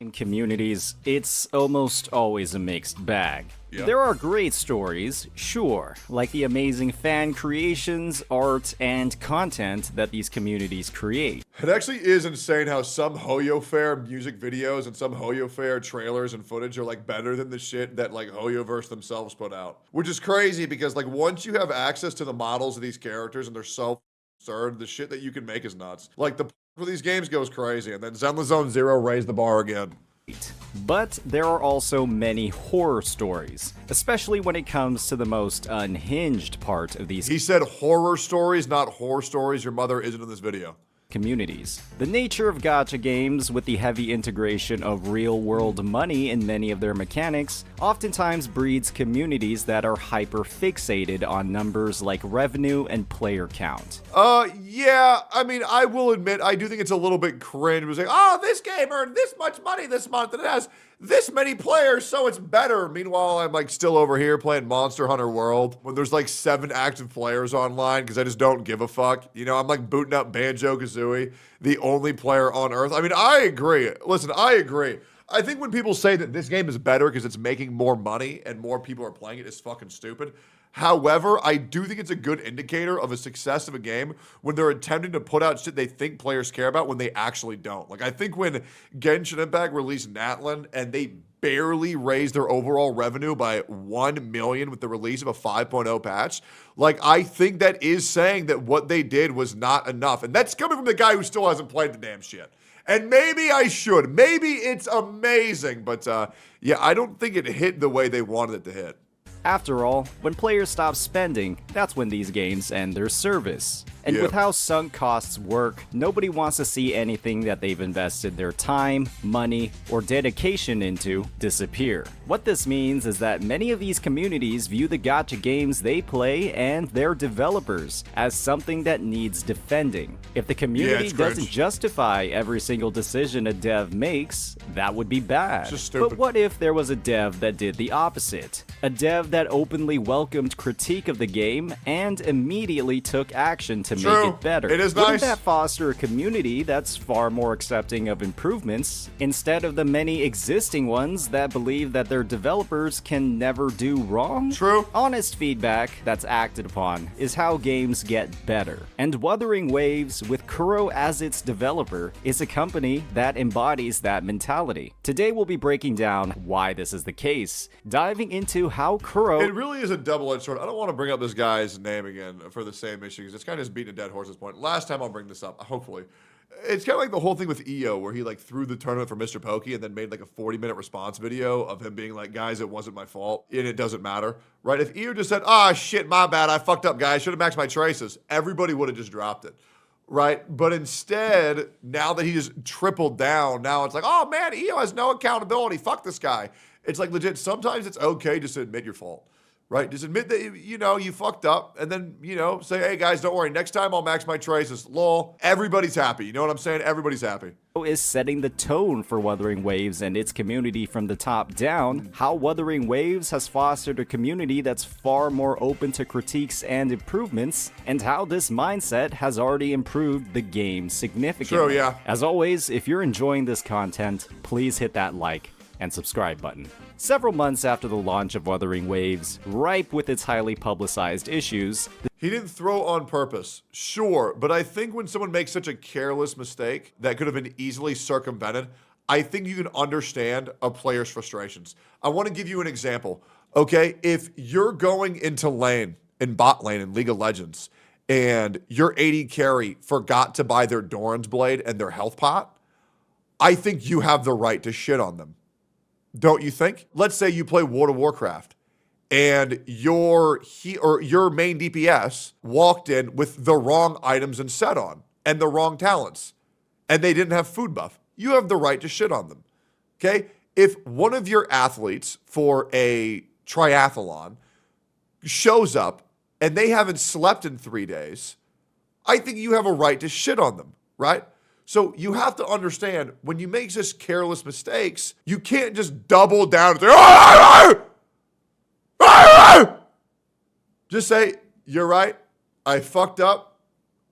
In communities, it's almost always a mixed bag. Yeah. There are great stories, sure, like the amazing fan creations, art, and content that these communities create. It actually is insane how some Hoyo Fair music videos and some Hoyo Fair trailers and footage are like better than the shit that like Hoyoverse themselves put out. Which is crazy because like once you have access to the models of these characters and they're so absurd, the shit that you can make is nuts. Like the for these games goes crazy, and then Zenless Zone Zero raised the bar again. But there are also many horror stories, especially when it comes to the most unhinged part of these He said horror stories, not horror stories. Your mother isn't in this video. communities. The nature of gacha games, with the heavy integration of real-world money in many of their mechanics, oftentimes breeds communities that are hyper-fixated on numbers like revenue and player count. Yeah, I mean, I will admit, I do think it's a little bit cringe. It was like, oh, this game earned this much money this month, and it has this many players, so it's better. Meanwhile, I'm like still over here playing Monster Hunter World when there's like 7 active players online because I just don't give a fuck. You know, I'm like booting up Banjo-Kazooie, the only player on Earth. I mean, I agree. Listen, I agree. I think when people say that this game is better because it's making more money and more people are playing it, it's fucking stupid. However, I do think it's a good indicator of a success of a game when they're attempting to put out shit they think players care about when they actually don't. Like, I think when Genshin Impact released Natlan and they barely raised their overall revenue by 1 million with the release of a 5.0 patch, like, I think that is saying that what they did was not enough. And that's coming from the guy who still hasn't played the damn shit. And maybe I should. Maybe it's amazing. But, yeah, I don't think it hit the way they wanted it to hit. After all, when players stop spending, that's when these games end their service. And with how sunk costs work, nobody wants to see anything that they've invested their time, money, or dedication into disappear. What this means is that many of these communities view the gacha games they play and their developers as something that needs defending. If the community doesn't justify every single decision a dev makes, that would be bad. Just stupid. But what if there was a dev that did the opposite? A dev that openly welcomed critique of the game and immediately took action to make it better. It is Wouldn't nice. that foster a community that's far more accepting of improvements instead of the many existing ones that believe that their developers can never do wrong? True. Honest feedback that's acted upon is how games get better. And Wuthering Waves, with Kuro as its developer, is a company that embodies that mentality. Today we'll be breaking down why this is the case, diving into how Kuro... It really is a double-edged sword. I don't want to bring up this guy's name again for the same issue because it's kind of just beating a dead horse at this point. Last time I'll bring this up, hopefully. It's kind of like the whole thing with EO where he like threw the tournament for Mr. Pokey and then made like a 40-minute response video of him being like, guys, it wasn't my fault and it doesn't matter, right? If EO just said, ah, shit, my bad, I fucked up, guys, should have maxed my traces, everybody would have just dropped it. Right? But instead, now that he just tripled down, now it's like, oh man, EO has no accountability. Fuck this guy. It's like legit, sometimes it's okay just to admit your fault. Right? Just admit that, you know, you fucked up and then, you know, say, hey guys, don't worry. Next time I'll max my traces. Lol. Everybody's happy. You know what I'm saying? Everybody's happy. Is setting the tone for Wuthering Waves and its community from the top down, how Wuthering Waves has fostered a community that's far more open to critiques and improvements, and how this mindset has already improved the game significantly. True, yeah. As always, if you're enjoying this content, please hit that like and subscribe button. Several months after the launch of Wuthering Waves, ripe with its highly publicized issues, he didn't throw on purpose, sure, but I think when someone makes such a careless mistake that could have been easily circumvented, I think you can understand a player's frustrations. I want to give you an example, okay? If you're going into lane, in bot lane in League of Legends, and your AD carry forgot to buy their Doran's Blade and their health pot, I think you have the right to shit on them. Don't you think? Let's say you play World of Warcraft and your main DPS walked in with the wrong items and set on and the wrong talents and they didn't have food buff. You have the right to shit on them. Okay? If one of your athletes for a triathlon shows up and they haven't slept in 3 days, I think you have a right to shit on them, right? So you have to understand, when you make such careless mistakes, you can't just double down and say, just say, you're right, I fucked up,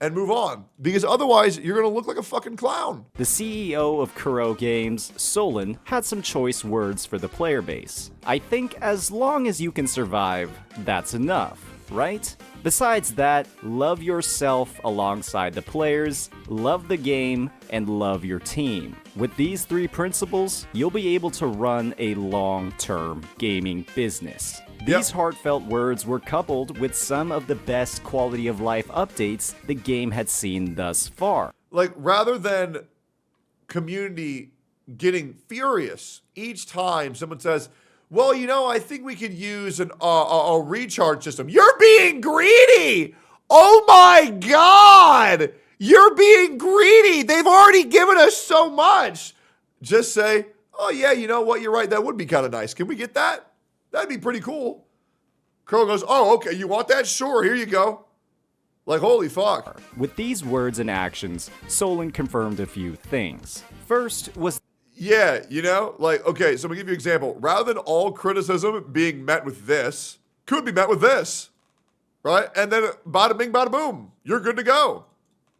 and move on. Because otherwise, you're going to look like a fucking clown. The CEO of Kuro Games, Solon, had some choice words for the player base. I think as long as you can survive, that's enough, right? Besides that, love yourself alongside the players, love the game, and love your team. With these three principles, you'll be able to run a long-term gaming business. These heartfelt words were coupled with some of the best quality of life updates the game had seen thus far. Like, rather than community getting furious each time someone says, well, you know, I think we could use a recharge system. You're being greedy! Oh my God! You're being greedy! They've already given us so much! Just say, oh yeah, you know what, you're right, that would be kind of nice. Can we get that? That'd be pretty cool. Crow goes, oh, okay, you want that? Sure, here you go. Like, holy fuck. With these words and actions, Solon confirmed a few things. First was yeah, you know, like, okay, so I'm gonna give you an example. Rather than all criticism being met with this, could be met with this, right? And then bada bing, bada boom, you're good to go.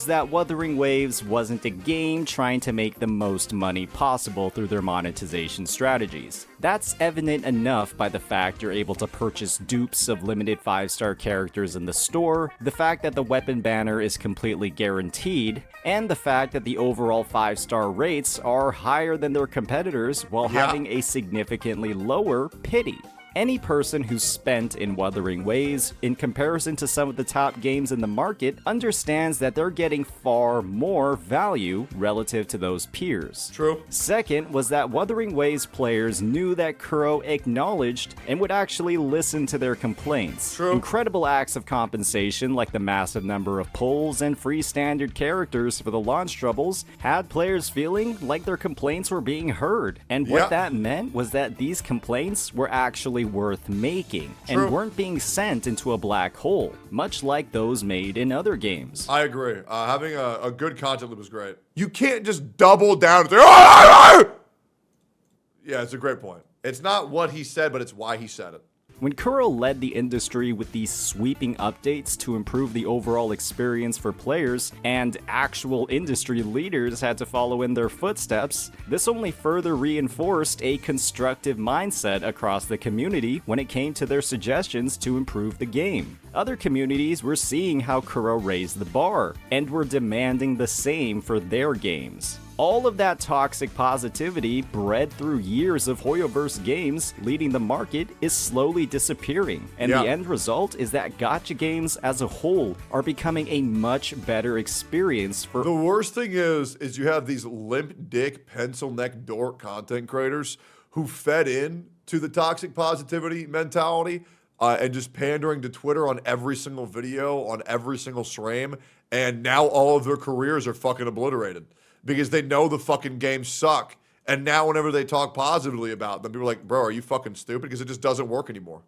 that Wuthering Waves wasn't a game trying to make the most money possible through their monetization strategies. That's evident enough by the fact you're able to purchase dupes of limited 5-star characters in the store, the fact that the weapon banner is completely guaranteed, and the fact that the overall 5-star rates are higher than their competitors while having a significantly lower pity. Any person who's spent in Wuthering Waves, in comparison to some of the top games in the market, understands that they're getting far more value relative to those peers. True. Second was that Wuthering Waves players knew that Kuro acknowledged and would actually listen to their complaints. True. Incredible acts of compensation like the massive number of pulls and free standard characters for the launch troubles had players feeling like their complaints were being heard. And what that meant was that these complaints were actually worth making and weren't being sent into a black hole, much like those made in other games. I agree. Having a good content loop is great. You can't just double down and say, "Ah!" Yeah, it's a great point. It's not what he said, but it's why he said it. When Kuro led the industry with these sweeping updates to improve the overall experience for players, and actual industry leaders had to follow in their footsteps, this only further reinforced a constructive mindset across the community when it came to their suggestions to improve the game. Other communities were seeing how Kuro raised the bar, and were demanding the same for their games. All of that toxic positivity, bred through years of Hoyoverse games leading the market, is slowly disappearing, and the end result is that gacha games as a whole are becoming a much better experience for— The worst thing is you have these limp dick, pencil neck dork content creators who fed in to the toxic positivity mentality and just pandering to Twitter on every single video, on every single stream, and now all of their careers are fucking obliterated. Because they know the fucking games suck. And now whenever they talk positively about them, people are like, bro, are you fucking stupid? Because it just doesn't work anymore.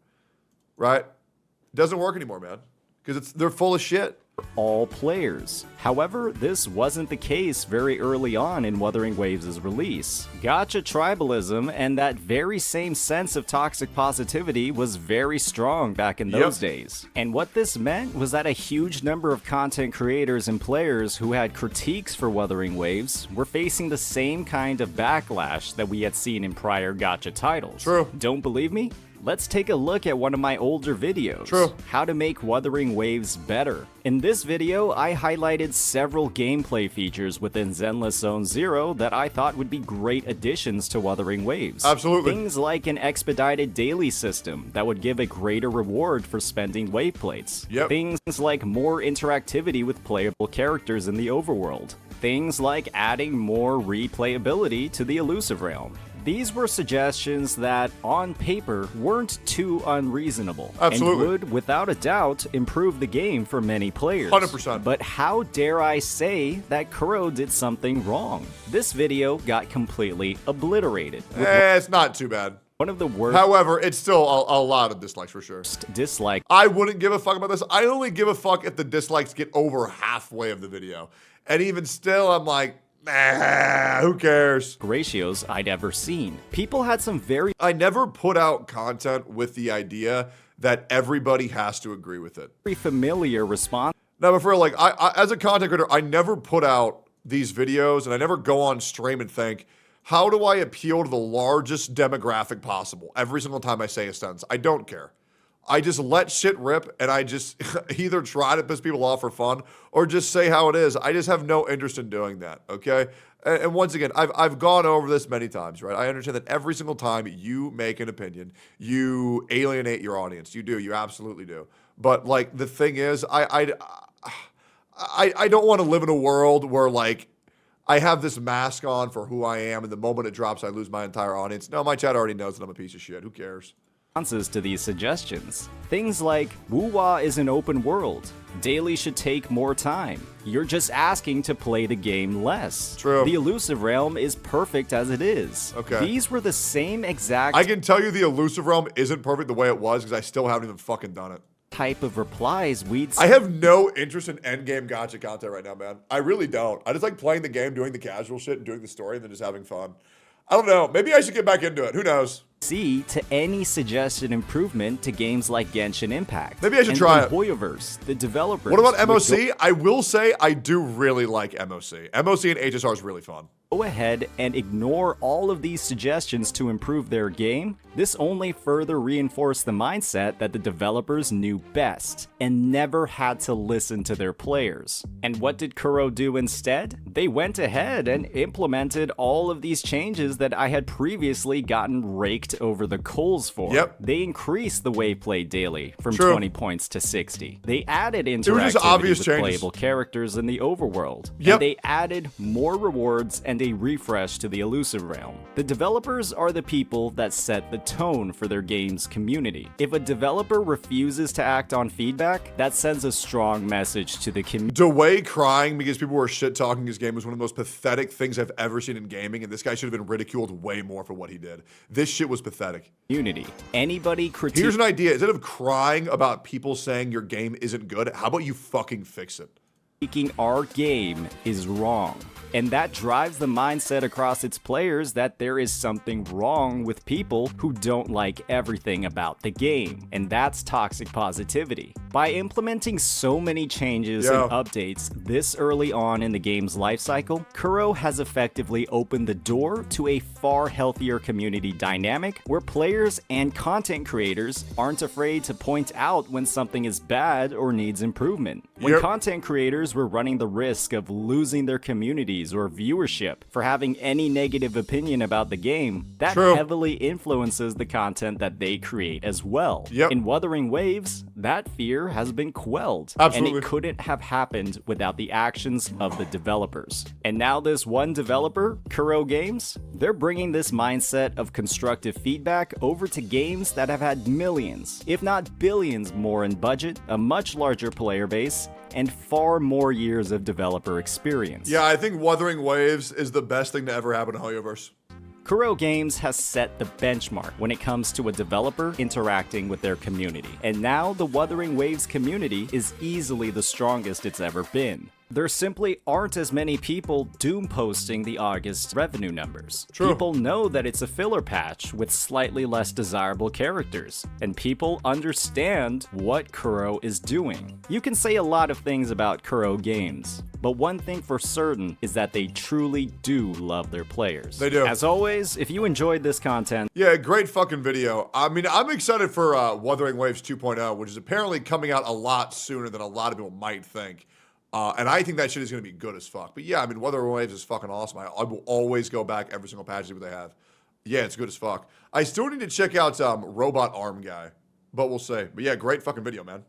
Right? It doesn't work anymore, man. Because they're full of shit. All players. However, this wasn't the case very early on in Wuthering Waves' release. Gacha tribalism and that very same sense of toxic positivity was very strong back in those days. And what this meant was that a huge number of content creators and players who had critiques for Wuthering Waves were facing the same kind of backlash that we had seen in prior gacha titles. True. Don't believe me? Let's take a look at one of my older videos. True. How to make Wuthering Waves better. In this video, I highlighted several gameplay features within Zenless Zone Zero that I thought would be great additions to Wuthering Waves. Absolutely. Things like an expedited daily system that would give a greater reward for spending wave plates. Things like more interactivity with playable characters in the overworld. Things like adding more replayability to the elusive realm. These were suggestions that, on paper, weren't too unreasonable. Absolutely. And would, without a doubt, improve the game for many players. 100%. But how dare I say that Kuro did something wrong? This video got completely obliterated. It's not too bad. One of the worst— However, it's still a lot of dislikes for sure. Dislike. I wouldn't give a fuck about this. I only give a fuck if the dislikes get over halfway of the video. And even still, I'm like, nah, who cares? Ratios I'd ever seen. People had some very— I never put out content with the idea that everybody has to agree with it. very familiar response. No, but for real, like, I as a content creator, I never put out these videos and I never go on stream and think, how do I appeal to the largest demographic possible every single time I say a sentence? I don't care. I just let shit rip and I just either try to piss people off for fun or just say how it is. I just have no interest in doing that, okay? And once again, I've gone over this many times, right? I understand that every single time you make an opinion, you alienate your audience. You do. You absolutely do. But, like, the thing is, I don't want to live in a world where, like, I have this mask on for who I am, and the moment it drops, I lose my entire audience. No, my chat already knows that I'm a piece of shit. Who cares? Responses to these suggestions. Things like, Woo-Wah is an open world. Daily should take more time. You're just asking to play the game less. True. The elusive realm is perfect as it is. Okay. These were the same exact I can tell you the elusive realm isn't perfect the way it was because I still haven't even fucking done it. type of replies we'd I have no interest in endgame gacha content right now, man. I really don't. I just like playing the game, doing the casual shit, and doing the story, and then just having fun. I don't know. Maybe I should get back into it. Who knows? see to any suggested improvement to games like Genshin Impact. Maybe I should try it. Hoyoverse, the developers. What about MOC? I will say I do really like MOC. MOC and HSR is really fun. Go ahead and ignore all of these suggestions to improve their game. This only further reinforced the mindset that the developers knew best and never had to listen to their players. And what did Kuro do instead? They went ahead and implemented all of these changes that I had previously gotten raked over the coals for. Yep. They increased the wave play daily from True. 20 points to 60. They added It was just interactivity obvious with changes. playable characters in the overworld. Yep. And they added more rewards and a refresh to the elusive realm. The developers are the people that set the tone for their game's community. If a developer refuses to act on feedback, that sends a strong message to the Dway crying because people were shit talking his game was one of the most pathetic things I've ever seen in gaming, and this guy should have been ridiculed way more for what he did. This shit was pathetic. community. Anybody Here's an idea. Instead of crying about people saying your game isn't good, how about you fucking fix it? critiquing our game is wrong. And that drives the mindset across its players that there is something wrong with people who don't like everything about the game. And that's toxic positivity. By implementing so many changes and updates this early on in the game's lifecycle, Kuro has effectively opened the door to a far healthier community dynamic where players and content creators aren't afraid to point out when something is bad or needs improvement. When content creators were running the risk of losing their communities or viewership for having any negative opinion about the game, that heavily influences the content that they create as well. In Wuthering Waves, that fear has been quelled. Absolutely. And it couldn't have happened without the actions of the developers. And now this one developer, Kuro Games, they're bringing this mindset of constructive feedback over to games that have had millions, if not billions more in budget, a much larger player base, and far more years of developer experience. Yeah, I think Wuthering Waves is the best thing to ever happen to Hoyoverse. Kuro Games has set the benchmark when it comes to a developer interacting with their community. And now the Wuthering Waves community is easily the strongest it's ever been. There simply aren't as many people doom posting the August revenue numbers. People know that it's a filler patch with slightly less desirable characters, and people understand what Kuro is doing. You can say a lot of things about Kuro Games, but one thing for certain is that they truly do love their players. They do. As always, if you enjoyed this content, Yeah, great fucking video. I mean, I'm excited for Wuthering Waves 2.0, which is apparently coming out a lot sooner than a lot of people might think. And I think that shit is going to be good as fuck. But yeah, I mean, Wuthering Waves is fucking awesome. I will always go back every single patch to see what they have. Yeah, it's good as fuck. I still need to check out Robot Arm Guy, but we'll see. But yeah, great fucking video, man.